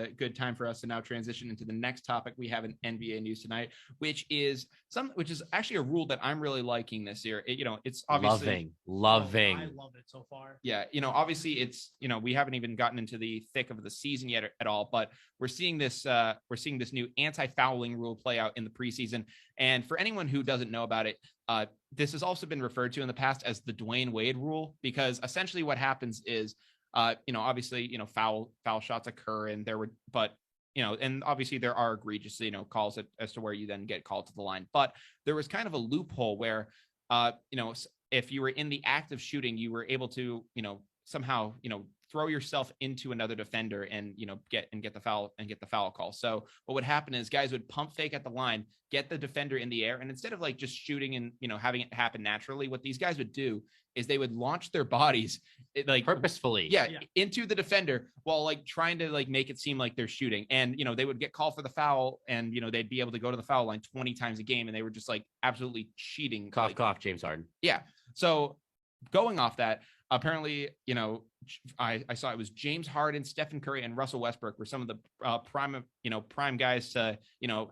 a good time for us to now transition into the next topic we have in NBA news tonight, which is actually a rule that I'm really liking this year. It's obviously loving. I love it so far. Yeah, obviously it's we haven't even gotten into the thick of the season yet at all, but we're seeing this new anti-fouling rule play out in the preseason. And for anyone who doesn't know about it, this has also been referred to in the past as the Dwayne Wade rule, because essentially what happens is obviously, foul shots occur, and and obviously there are egregious, calls as to where you then get called to the line. But there was kind of a loophole where, if you were in the act of shooting, you were able to, somehow, throw yourself into another defender and, get the foul call. So what would happen is guys would pump fake at the line, get the defender in the air. And instead of like just shooting and, having it happen naturally, what these guys would do is they would launch their bodies purposefully into the defender while like trying to like make it seem like they're shooting. And, they would get called for the foul, and, they'd be able to go to the foul line 20 times a game. And they were just like absolutely cheating. Cough, James Harden. Yeah. So going off that, apparently, I saw it was James Harden, Stephen Curry, and Russell Westbrook were some of the prime guys to,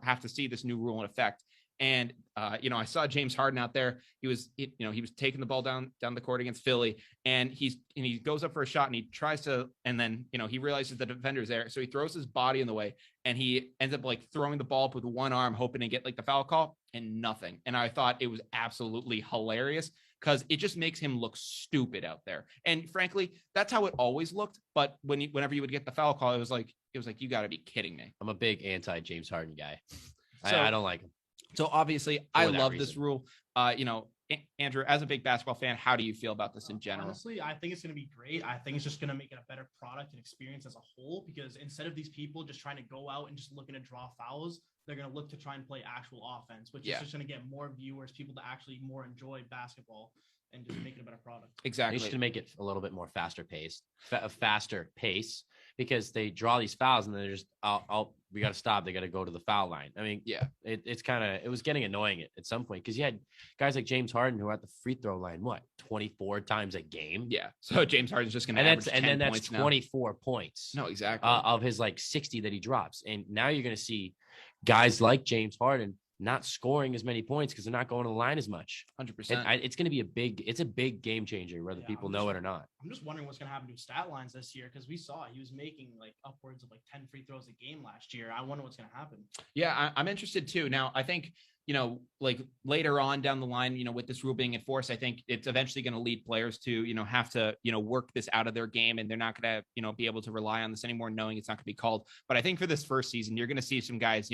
have to see this new rule in effect. And, I saw James Harden out there. He was taking the ball down the court against Philly, and he goes up for a shot, and he tries to, and then, he realizes the defender's there. So he throws his body in the way, and he ends up like throwing the ball up with one arm, hoping to get like the foul call, and nothing. And I thought it was absolutely hilarious, because it just makes him look stupid out there. And frankly, that's how it always looked. But whenever you would get the foul call, it was like, you got to be kidding me. I'm a big anti James Harden guy. I don't like him. So obviously, I love this rule. Andrew, as a big basketball fan, how do you feel about this in general? Honestly, I think it's going to be great. I think it's just going to make it a better product and experience as a whole, because instead of these people just trying to go out and just looking to draw fouls, they're going to look to try and play actual offense, which is just going to get more viewers, people to actually more enjoy basketball, and just make it a better product. Exactly. They should make it a little bit more faster pace, because they draw these fouls and they're just, we got to stop. They got to go to the foul line. I mean, yeah, it was getting annoying at some point, because you had guys like James Harden who are at the free throw line, 24 times a game. Yeah. So James Harden's just going to average 10 and then that's points 24 points. No, exactly. Of his like 60 that he drops. And now you're going to see guys like James Harden not scoring as many points because they're not going to the line as much. 100%. It's going to be a big game changer, whether people know it or not. I'm just wondering what's going to happen to his stat lines this year, because we saw he was making like upwards of like 10 free throws a game last year. I wonder what's going to happen. Yeah, I'm interested too. Now, I think, like later on down the line, with this rule being enforced, I think it's eventually going to lead players to, have to, work this out of their game, and they're not going to, be able to rely on this anymore, knowing it's not going to be called. But I think for this first season, you're going to see some guys,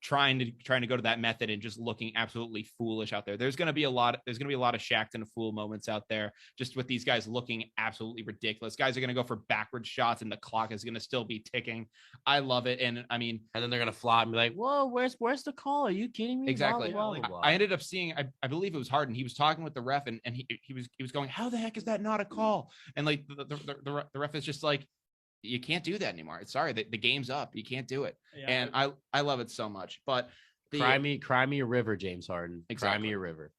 trying to go to that method and just looking absolutely foolish out there. There's going to be a lot of Shaqtin' a Fool moments out there, just with these guys looking absolutely ridiculous. Guys are going to go for backward shots, and the clock is going to still be ticking. I love it. And I mean, and then they're going to flop and be like, whoa, where's the call? Are you kidding me? Exactly. Blah, blah, blah. I ended up seeing, I believe it was Harden. He was talking with the ref, and he was going, how the heck is that not a call? And like the ref is just like, you can't do that anymore. Sorry, the game's up. You can't do it. Yeah. And I love it so much. But cry me a river, James Harden. Exactly. Cry me a river.